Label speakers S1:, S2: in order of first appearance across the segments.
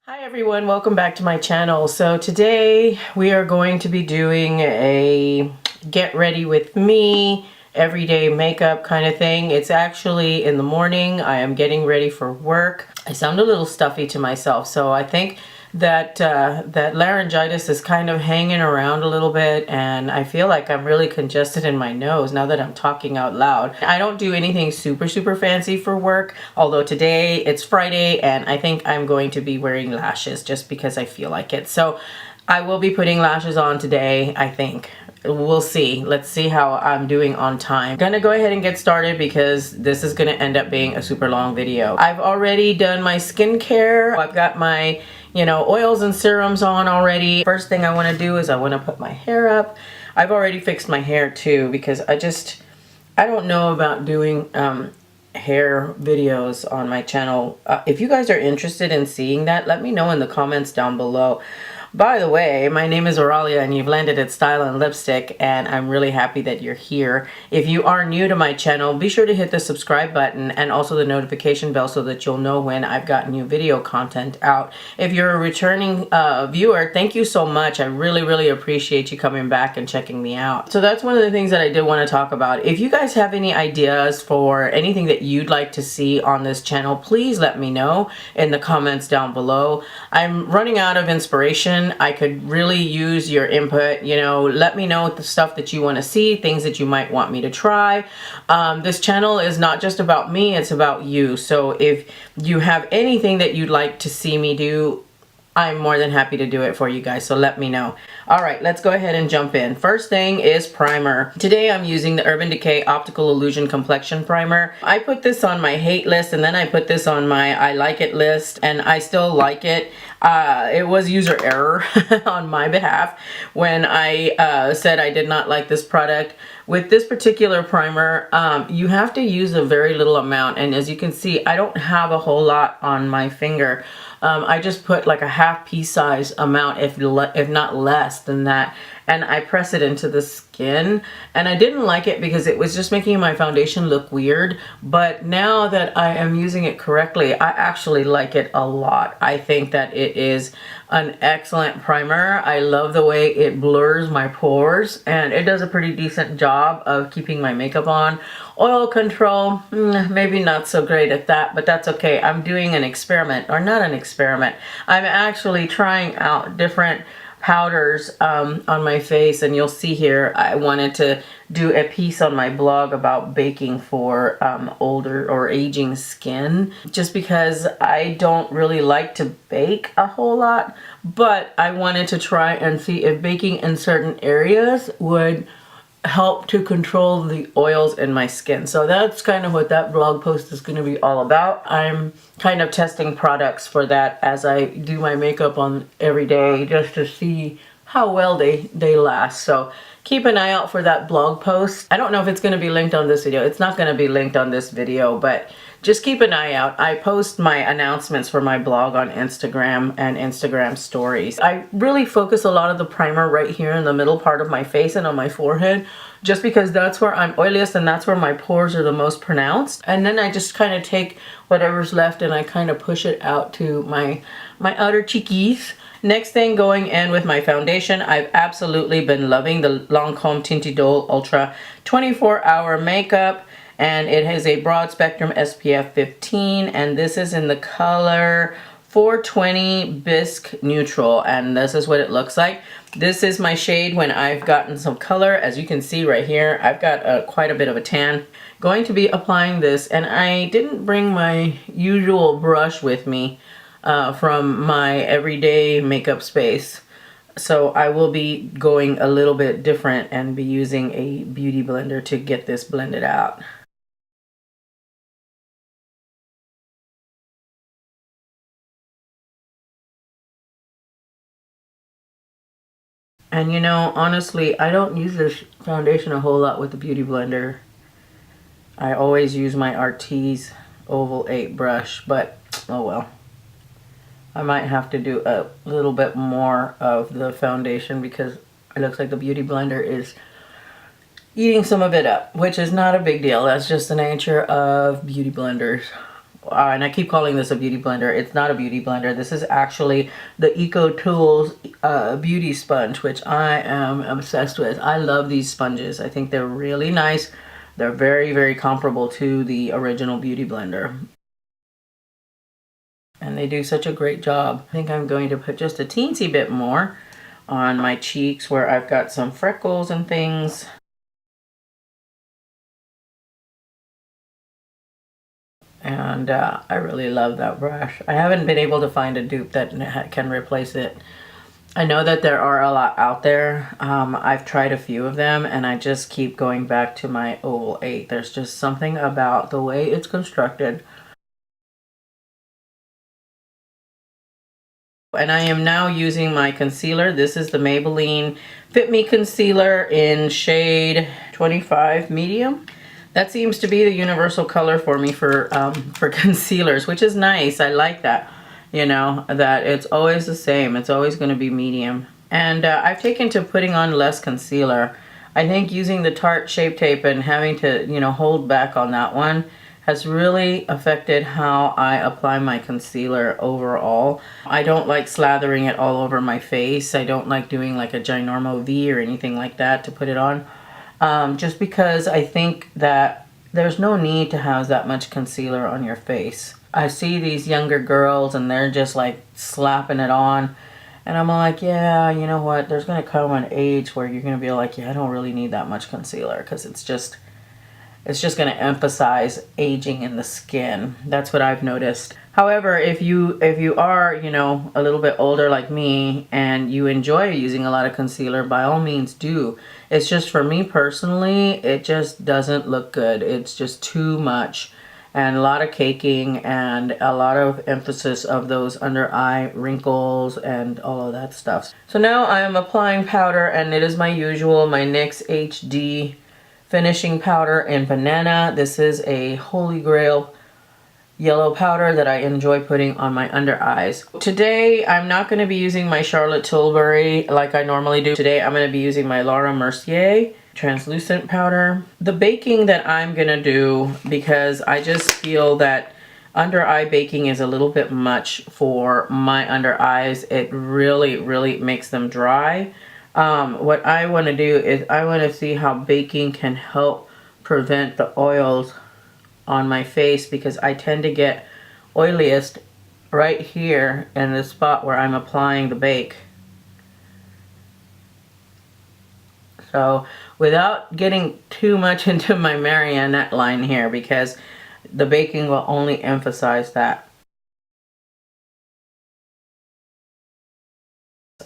S1: Hi everyone, welcome back to my channel. So today we are going to be doing a get ready with me everyday makeup kind of thing. It's actually in the morning. I am getting ready for work. I sound a little stuffy to myself, so I think that that laryngitis is kind of hanging around a little bit, and I feel like I'm really congested in my nose now that I'm talking out loud. I don't do anything super fancy for work, although today it's Friday and I think I'm going to be wearing lashes just because I feel like it. So I will be putting lashes on today, I think. We'll see. Let's see how I'm doing on time. I'm gonna go ahead and get started because this is gonna end up being a super long video. I've already done my skincare. I've got my oils and serums on already. First thing I want to do is I want to put my hair up. I've already fixed my hair too because I don't know about doing hair videos on my channel. If you guys are interested in seeing that, let me know in the comments down below. By the way, my name is Aurelia and you've landed at Style and Lipstick, and I'm really happy that you're here. If you are new to my channel, be sure to hit the subscribe button and also the notification bell so that you'll know when I've got new video content out. If you're a returning viewer, thank you so much. I really appreciate you coming back and checking me out. So that's one of the things that I did want to talk about. If you guys have any ideas for anything that you'd like to see on this channel, please let me know in the comments down below. I'm running out of inspiration. I could really use your input. Let me know the stuff that you want to see, things that you might want me to try. This channel is not just about me, it's about you. So if you have anything that you'd like to see me do, I'm more than happy to do it for you guys, so let me know. All right, let's go ahead and jump in. First thing is primer. Today I'm using the Urban Decay Optical Illusion Complexion Primer. I put this on my hate list and then I put this on my I like it list, and I still like it. It was user error on my behalf when I said I did not like this product. With this particular primer, you have to use a very little amount, and as you can see, I don't have a whole lot on my finger. I just put like a half pea size amount, if not less than that, and I press it into the skin, and I didn't like it because it was just making my foundation look weird. But now that I am using it correctly, I actually like it a lot. I think that it is an excellent primer. I love the way it blurs my pores, and it does a pretty decent job of keeping my makeup on. Oil control, maybe not so great at that, but that's okay. I'm doing an experiment, or not an experiment. I'm actually trying out different powders on my face, and you'll see here I wanted to do a piece on my blog about baking for older or aging skin, just because I don't really like to bake a whole lot, but I wanted to try and see if baking in certain areas would help to control the oils in my skin. So that's kind of what that blog post is going to be all about. I'm kind of testing products for that as I do my makeup on every day, just to see how well they last. So keep an eye out for that blog post. I don't know if it's going to be linked on this video. It's not going to be linked on this video, but just keep an eye out. I post my announcements for my blog on Instagram and Instagram stories. I really focus a lot of the primer right here in the middle part of my face and on my forehead, just because that's where I'm oiliest and that's where my pores are the most pronounced. And then I just kind of take whatever's left and I kind of push it out to my outer cheekies. Next thing, going in with my foundation, I've absolutely been loving the Lancome Tinted Dole Ultra 24-Hour Makeup. And it has a broad spectrum SPF 15, and this is in the color 420 Bisque Neutral, and this is what it looks like. This is my shade when I've gotten some color. As you can see right here, I've got quite a bit of a tan. Going to be applying this, and I didn't bring my usual brush with me from my everyday makeup space. So I will be going a little bit different and be using a beauty blender to get this blended out. And honestly, I don't use this foundation a whole lot with the Beauty Blender. I always use my Artis Oval 8 brush, but oh well. I might have to do a little bit more of the foundation because it looks like the Beauty Blender is eating some of it up, which is not a big deal. That's just the nature of Beauty Blenders. and I keep calling this a beauty blender. It's not a beauty blender. This is actually the Eco Tools beauty sponge, which I am obsessed with. I love these sponges. I think they're really nice. They're very, very comparable to the original beauty blender. And they do such a great job. I think I'm going to put just a teensy bit more on my cheeks where I've got some freckles and things. And I really love that brush. I haven't been able to find a dupe that can replace it. I know that there are a lot out there. I've tried a few of them and I just keep going back to my Oval 8. There's just something about the way it's constructed. And I am now using my concealer. This is the Maybelline Fit Me Concealer in shade 25 Medium. That seems to be the universal color for me for concealers, which is nice. I like that, you know, that it's always the same. It's always going to be medium. And I've taken to putting on less concealer. I think using the Tarte Shape Tape and having to, you know, hold back on that one has really affected how I apply my concealer overall. I don't like slathering it all over my face. I don't like doing like a ginormo V or anything like that to put it on. Just because I think that there's no need to have that much concealer on your face. I see these younger girls and they're just like slapping it on. And I'm like, yeah, you know what? There's going to come an age where you're going to be like, yeah, I don't really need that much concealer because it's just going to emphasize aging in the skin. That's what I've noticed. However, if you are, you know, a little bit older like me and you enjoy using a lot of concealer, by all means do. It's just for me personally, it just doesn't look good. It's just too much and a lot of caking and a lot of emphasis of those under eye wrinkles and all of that stuff. So now I am applying powder and it is my usual, my NYX HD finishing powder in Banana. This is a holy grail yellow powder that I enjoy putting on my under eyes. Today I'm not going to be using my Charlotte Tilbury like I normally do. Today I'm going to be using my Laura Mercier translucent powder. The baking that I'm going to do, because I just feel that under eye baking is a little bit much for my under eyes. It really makes them dry. What I want to do is I want to see how baking can help prevent the oils on my face, because I tend to get oiliest right here in the spot where I'm applying the bake. So without getting too much into my marionette line here, because the baking will only emphasize that.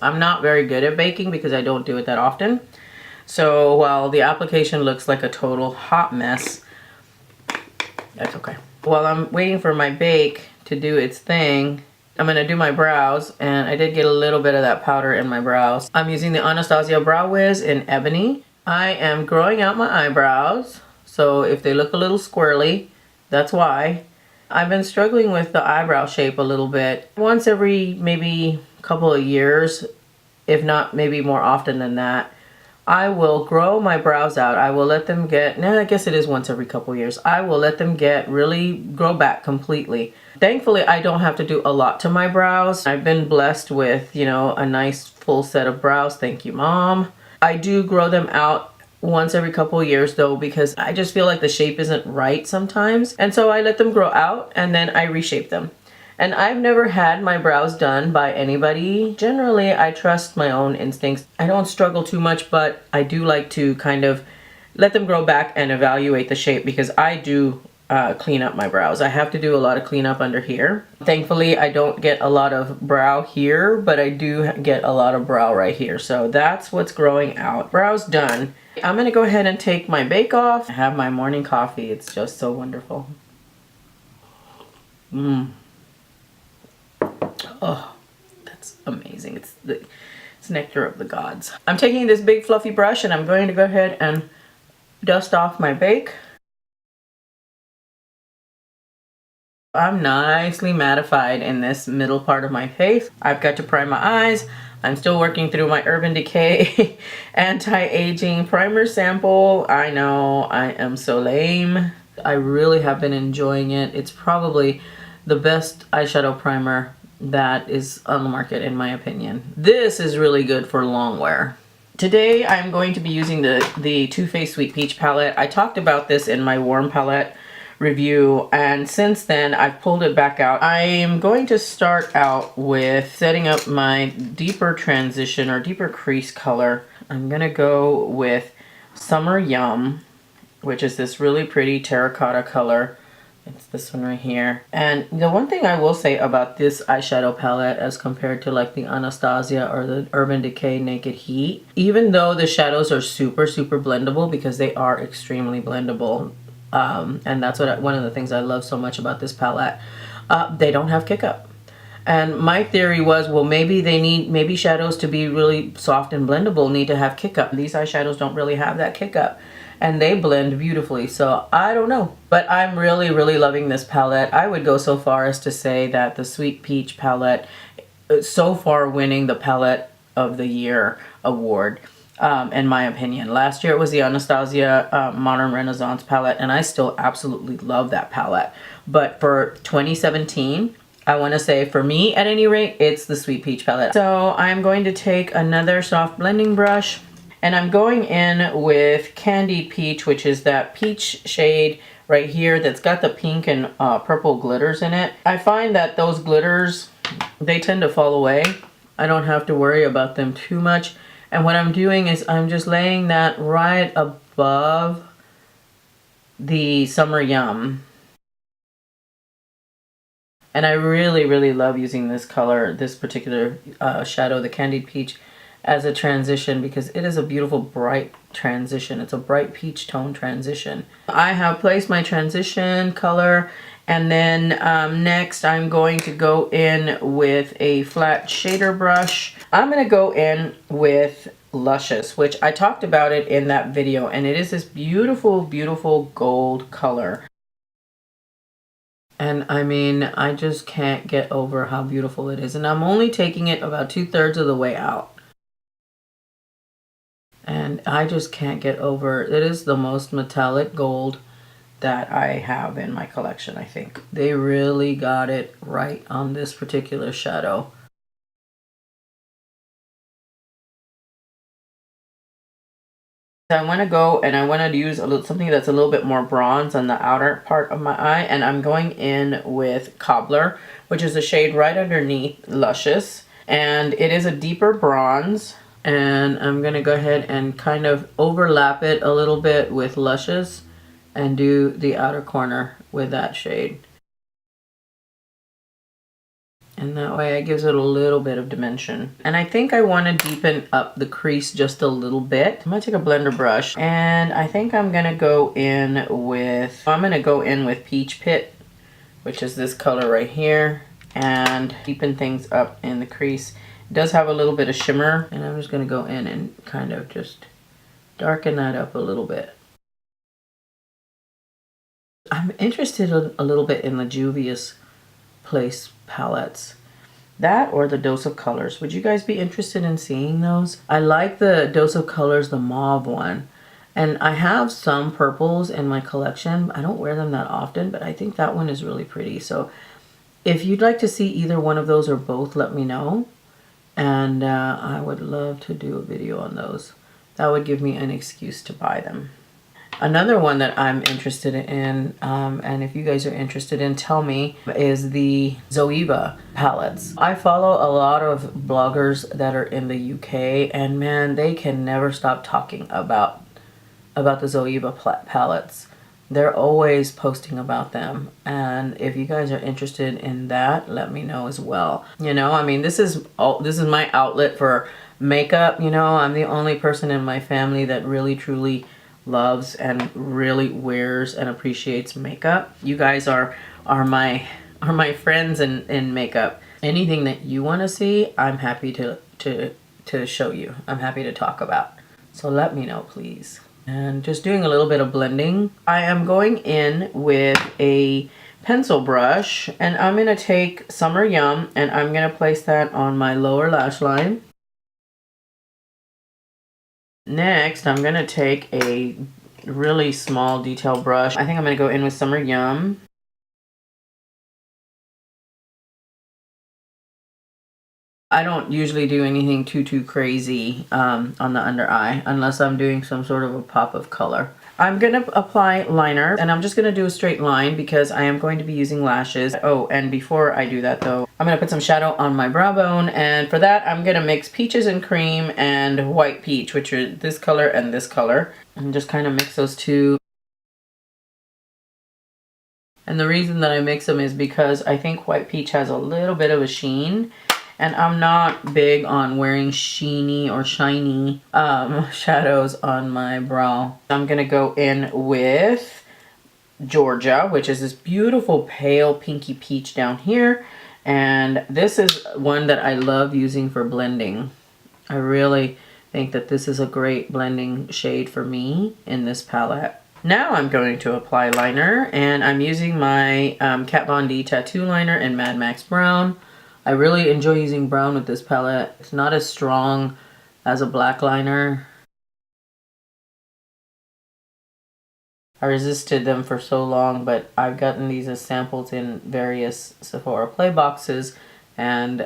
S1: I'm not very good at baking because I don't do it that often. So while the application looks like a total hot mess, that's okay. While I'm waiting for my bake to do its thing, I'm going to do my brows, and I did get a little bit of that powder in my brows. I'm using the Anastasia Brow Wiz in Ebony. I am growing out my eyebrows, so if they look a little squirrely, that's why. I've been struggling with the eyebrow shape a little bit. Once every maybe couple of years, if not maybe more often than that, I will grow my brows out. I will let them get, I guess it is once every couple years. I will let them really grow back completely. Thankfully, I don't have to do a lot to my brows. I've been blessed with, you know, a nice full set of brows. Thank you, Mom. I do grow them out once every couple of years though, because I just feel like the shape isn't right sometimes. And so I let them grow out and then I reshape them. And I've never had my brows done by anybody. Generally, I trust my own instincts. I don't struggle too much, but I do like to kind of let them grow back and evaluate the shape, because I do clean up my brows. I have to do a lot of cleanup under here. Thankfully, I don't get a lot of brow here, but I do get a lot of brow right here. So that's what's growing out. Brows done. I'm gonna go ahead and take my bake off. I have my morning coffee. It's just so wonderful. Oh, that's amazing. It's nectar of the gods. I'm taking this big fluffy brush and I'm going to go ahead and dust off my bake. I'm nicely mattified in this middle part of my face. I've got to prime my eyes. I'm still working through my Urban Decay anti-aging primer sample. I know, I am so lame. I really have been enjoying it. It's probably the best eyeshadow primer that is on the market in my opinion. This is really good for long wear. Today I'm going to be using the Too Faced Sweet Peach palette. I talked about this in my warm palette review, and since then I've pulled it back out. I am going to start out with setting up my deeper transition or deeper crease color. I'm gonna go with Summer Yum, which is this really pretty terracotta color. It's this one right here. And the one thing I will say about this eyeshadow palette as compared to like the Anastasia or the Urban Decay Naked Heat, even though the shadows are super blendable, because they are extremely blendable, and that's one of the things I love so much about this palette, they don't have kick up. And my theory was, well, maybe shadows to be really soft and blendable need to have kick up. These eyeshadows don't really have that kick up, and they blend beautifully, so I don't know. But I'm really loving this palette. I would go so far as to say that the Sweet Peach palette is so far winning the Palette of the Year award, in my opinion. Last year it was the Anastasia Modern Renaissance palette, and I still absolutely love that palette. But for 2017, I want to say, for me at any rate, it's the Sweet Peach palette. So I'm going to take another soft blending brush, and I'm going in with Candied Peach, which is that peach shade right here that's got the pink and purple glitters in it. I find that those glitters, they tend to fall away. I don't have to worry about them too much. And what I'm doing is I'm just laying that right above the Summer Yum. And I really love using this color, this particular shadow, the Candied Peach, as a transition, because it is a beautiful bright transition. It's a bright peach tone transition. I have placed my transition color, and then next I'm going to go in with a flat shader brush. I'm going to go in with Luscious, which I talked about it in that video, and it is this beautiful gold color. And I mean, I just can't get over how beautiful it is. And I'm only taking it about 2/3 of the way out. And I just can't get over it. It is the most metallic gold that I have in my collection, I think. They really got it right on this particular shadow. I want to go and I want to use something that's a little bit more bronze on the outer part of my eye, and I'm going in with Cobbler, which is a shade right underneath Luscious, and it is a deeper bronze, and I'm going to go ahead and kind of overlap it a little bit with Luscious and do the outer corner with that shade. And that way it gives it a little bit of dimension. And I think I want to deepen up the crease just a little bit. I'm going to take a blender brush, and I think I'm going to go in with Peach Pit, which is this color right here, and deepen things up in the crease. It does have a little bit of shimmer, and I'm just going to go in and kind of just darken that up a little bit. I'm interested a little bit in the Juvia's Place palettes. That or the Dose of Colors. Would you guys be interested in seeing those? I like the Dose of Colors, the mauve one. And I have some purples in my collection. I don't wear them that often, but I think that one is really pretty. So if you'd like to see either one of those or both, let me know. And I would love to do a video on those. That would give me an excuse to buy them. Another one that I'm interested in, and if you guys are interested in, tell me, is the Zoeva palettes. I follow a lot of bloggers that are in the UK, and man, they can never stop talking about the Zoeva palettes. They're always posting about them, and if you guys are interested in that, let me know as well. You know, I mean, this is my outlet for makeup. You know, I'm the only person in my family that really truly loves and really wears and appreciates makeup. You guys are my friends in makeup. Anything that you want to see, I'm happy to show you. I'm happy to talk about. So let me know, please. And just doing a little bit of blending. I am going in with a pencil brush, and I'm going to take Summer Yum, and I'm going to place that on my lower lash line. Next, I'm going to take a really small detail brush. I think I'm going to go in with Summer Yum. I don't usually do anything too crazy on the under eye unless I'm doing some sort of a pop of color. I'm going to apply liner, and I'm just going to do a straight line because I am going to be using lashes. Oh, and before I do that though, I'm going to put some shadow on my brow bone, and for that I'm going to mix Peaches and Cream and White Peach, which are this color and this color, and just kind of mix those two. And the reason that I mix them is because I think White Peach has a little bit of a sheen, and I'm not big on wearing sheeny or shiny shadows on my brow. I'm gonna go in with Georgia, which is this beautiful pale pinky peach down here. And this is one that I love using for blending. I really think that this is a great blending shade for me in this palette. Now I'm going to apply liner, and I'm using my Kat Von D Tattoo Liner in Mad Max Brown. I really enjoy using brown with this palette. It's not as strong as a black liner. I resisted them for so long, but I've gotten these as samples in various Sephora Play boxes and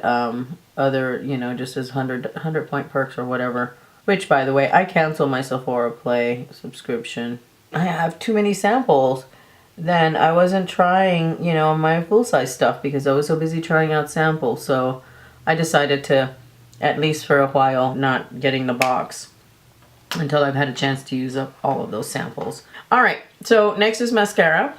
S1: other, you know, just as 100 point perks or whatever. Which, by the way, I canceled my Sephora Play subscription. I have too many samples. Then I wasn't trying, you know, my full-size stuff because I was so busy trying out samples. So I decided to, at least for a while, not getting the box until I've had a chance to use up all of those samples. All right, so next is mascara.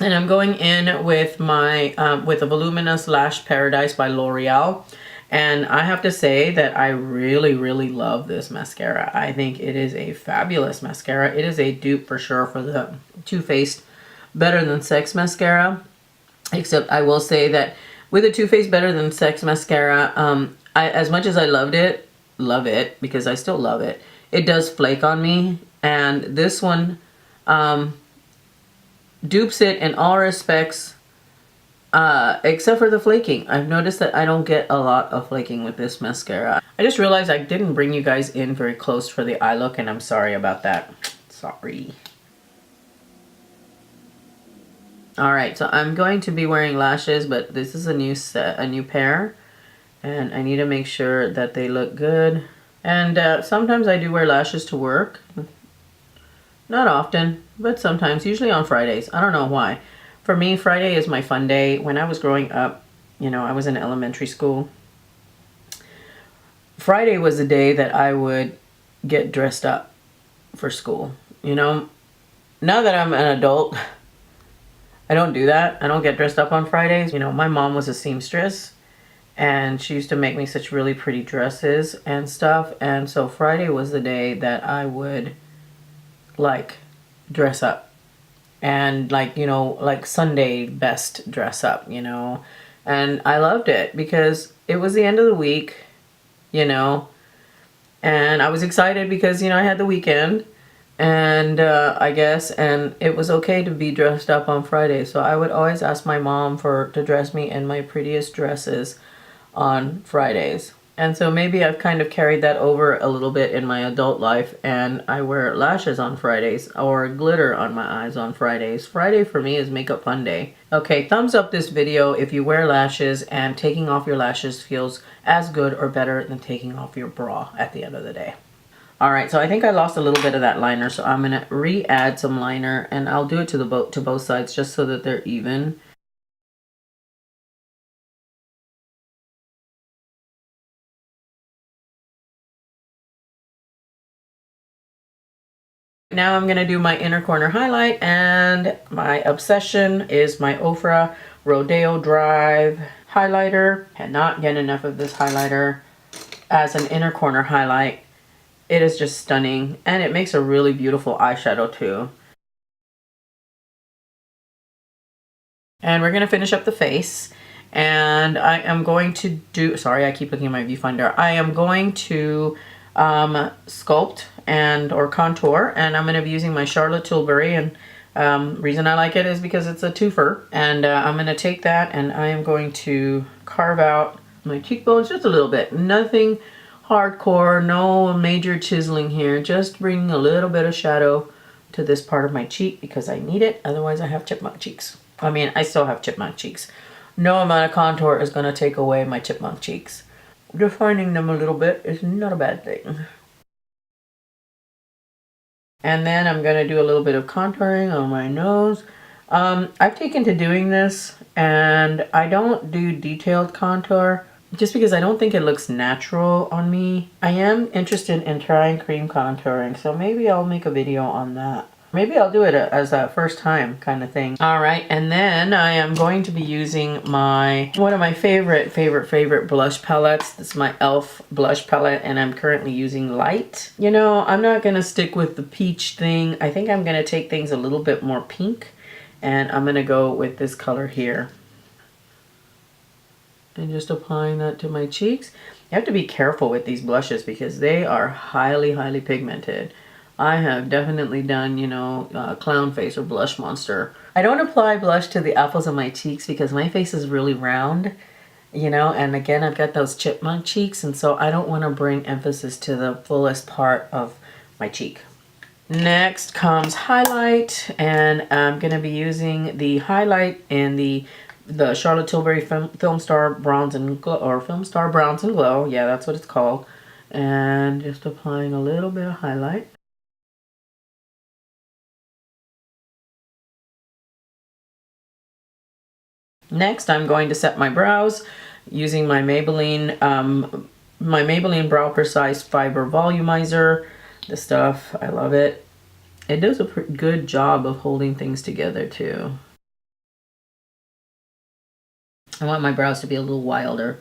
S1: And I'm going in with my, with a Voluminous Lash Paradise by L'Oreal. And I have to say that I really love this mascara. I think it is a fabulous mascara. It is a dupe for sure for the Too Faced Better Than Sex mascara. Except I will say that with the Too Faced Better Than Sex mascara, as much as I love it, because I still love it, it does flake on me. And this one dupes it in all respects, except for the flaking. I've noticed that I don't get a lot of flaking with this mascara. I just realized I didn't bring you guys in very close for the eye look, and I'm sorry about that. Sorry. Alright, so I'm going to be wearing lashes, but this is a new set, a new pair. And I need to make sure that they look good. And sometimes I do wear lashes to work. Not often, but sometimes, usually on Fridays. I don't know why. For me, Friday is my fun day. When I was growing up, you know, I was in elementary school. Friday was the day that I would get dressed up for school. You know, now that I'm an adult, I don't do that. I don't get dressed up on Fridays. You know, my mom was a seamstress, and she used to make me such really pretty dresses and stuff. And so Friday was the day that I would, like, dress up. And, like, you know, like Sunday best dress up, you know. And I loved it because it was the end of the week, you know. And I was excited because, you know, I had the weekend. And I guess, and it was okay to be dressed up on Friday. So I would always ask my mom to dress me in my prettiest dresses on Fridays. And so maybe I've kind of carried that over a little bit in my adult life, and I wear lashes on Fridays or glitter on my eyes on Fridays. Friday for me is makeup fun day. Okay, thumbs up this video if you wear lashes and taking off your lashes feels as good or better than taking off your bra at the end of the day. Alright, so I think I lost a little bit of that liner, so I'm going to re-add some liner, and I'll do it to both sides just so that they're even. Now I'm going to do my inner corner highlight, and my obsession is my Ofra Rodeo Drive highlighter. Cannot get enough of this highlighter as an inner corner highlight. It is just stunning, and it makes a really beautiful eyeshadow too. And we're going to finish up the face, and I am going to do, sorry I keep looking at my viewfinder, I am going to sculpt or contour, and I'm going to be using my Charlotte Tilbury, and reason I like it is because it's a twofer, and I'm going to take that and I am going to carve out my cheekbones just a little bit. Nothing hardcore, no major chiseling here, just bringing a little bit of shadow to this part of my cheek because I need it. Otherwise I have chipmunk cheeks. I mean, I still have chipmunk cheeks. No amount of contour is going to take away my chipmunk cheeks. Defining them a little bit is not a bad thing. And then I'm going to do a little bit of contouring on my nose. I've taken to doing this, and I don't do detailed contour just because I don't think it looks natural on me. I am interested in trying cream contouring, so maybe I'll make a video on that. Maybe I'll do it as a first time kind of thing. All right, and then I am going to be using one of my favorite blush palettes. This is my e.l.f. blush palette, and I'm currently using Light. You know, I'm not gonna stick with the peach thing. I think I'm gonna take things a little bit more pink, and I'm gonna go with this color here. And just applying that to my cheeks. You have to be careful with these blushes because they are highly pigmented. I have definitely done, you know, clown face or blush monster. I don't apply blush to the apples of my cheeks because my face is really round, you know, and again, I've got those chipmunk cheeks, and so I don't want to bring emphasis to the fullest part of my cheek. Next comes highlight, and I'm going to be using the highlight in the Charlotte Tilbury Film Star Bronze and Glow, or Film Star Bronze and Glow. Yeah, that's what it's called. And just applying a little bit of highlight. Next, I'm going to set my brows using my Maybelline Brow Precise Fiber Volumizer. This stuff, I love it. It does a pretty good job of holding things together too. I want my brows to be a little wilder.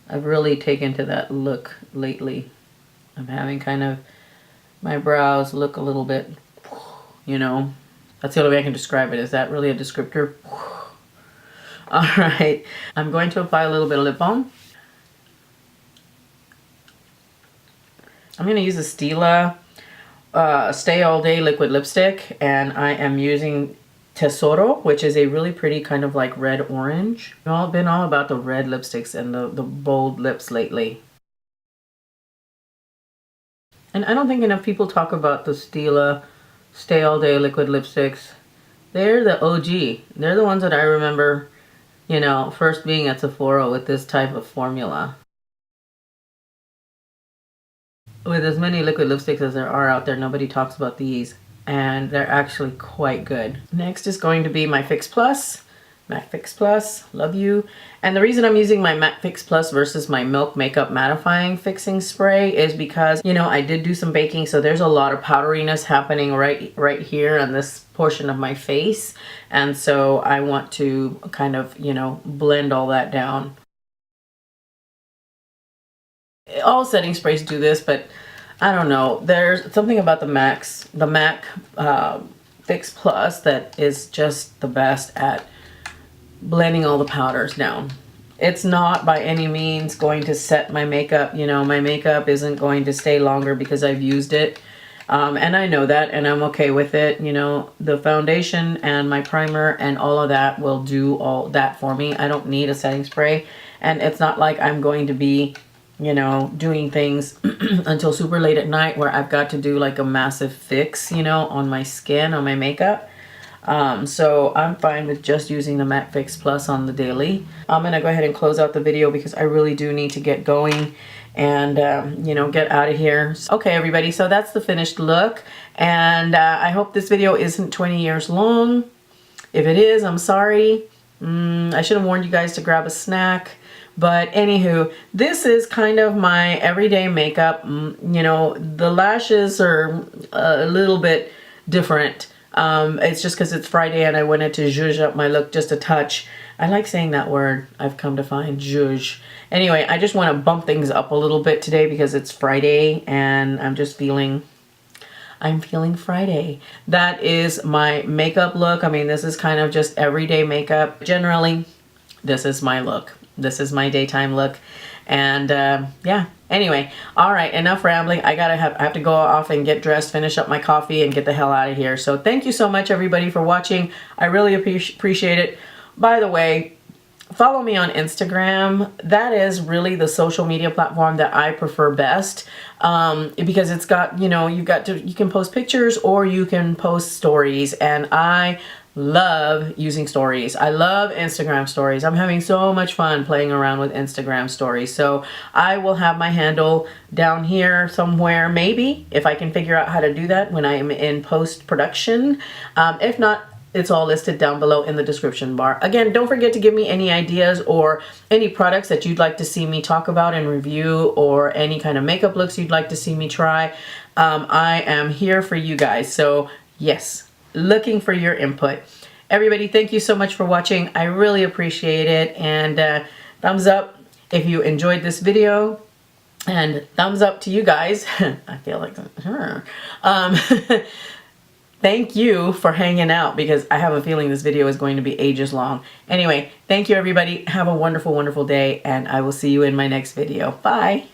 S1: I've really taken to that look lately. I'm having kind of my brows look a little bit, you know, that's the only way I can describe it. Is that really a descriptor? All right, I'm going to apply a little bit of lip balm. I'm going to use a Stila Stay All Day liquid lipstick, and I am using Tesoro, which is a really pretty kind of like red orange. I've been all about the red lipsticks and the bold lips lately. And I don't think enough people talk about the Stila Stay All Day liquid lipsticks. They're the OG. They're the ones that I remember, you know, first being at Sephora with this type of formula. With as many liquid lipsticks as there are out there, nobody talks about these, and they're actually quite good. Next is going to be my Fix Plus. Matte Fix Plus, love you. And the reason I'm using my Matte Fix Plus versus my Milk Makeup Mattifying Fixing Spray is because, you know, I did do some baking, so there's a lot of powderiness happening right here on this portion of my face. And so I want to kind of, you know, blend all that down. All setting sprays do this, but I don't know. There's something about the MAC Fix Plus that is just the best at blending all the powders down. It's not by any means going to set my makeup. You know, my makeup isn't going to stay longer because I've used it. And I know that, and I'm okay with it. You know, the foundation and my primer and all of that will do all that for me. I don't need a setting spray. And it's not like I'm going to be, you know, doing things until super late at night where I've got to do like a massive fix, you know, on my skin, on my makeup. So I'm fine with just using the Matte Fix Plus on the daily. I'm going to go ahead and close out the video because I really do need to get going and, you know, get out of here. Okay, everybody, so that's the finished look. And I hope this video isn't 20 years long. If it is, I'm sorry. I should have warned you guys to grab a snack. But anywho, this is kind of my everyday makeup. You know, the lashes are a little bit different. It's just because it's Friday and I wanted to zhuzh up my look just a touch. I like saying that word, I've come to find, zhuzh. Anyway, I just want to bump things up a little bit today because it's Friday and I'm feeling Friday. That is my makeup look. I mean, this is kind of just everyday makeup. Generally, this is my look. This is my daytime look. And yeah, anyway, all right, enough rambling. I have to go off and get dressed, finish up my coffee, and get the hell out of here. So thank you so much, everybody, for watching. I really appreciate it. By the way, follow me on Instagram. That is really the social media platform that I prefer best, because it's got, you know, you can post pictures or you can post stories, and I love using stories. I love Instagram stories. I'm having so much fun playing around with Instagram stories. So I will have my handle down here somewhere, maybe, if I can figure out how to do that when I am in post-production. If not, it's all listed down below in the description bar. Again, don't forget to give me any ideas or any products that you'd like to see me talk about and review, or any kind of makeup looks you'd like to see me try. I am here for you guys. So yes, looking for your input. Everybody, thank you so much for watching. I really appreciate it. And thumbs up if you enjoyed this video. And thumbs up to you guys. I feel like thank you for hanging out, because I have a feeling this video is going to be ages long. Anyway, thank you everybody. Have a wonderful, wonderful day, and I will see you in my next video. Bye.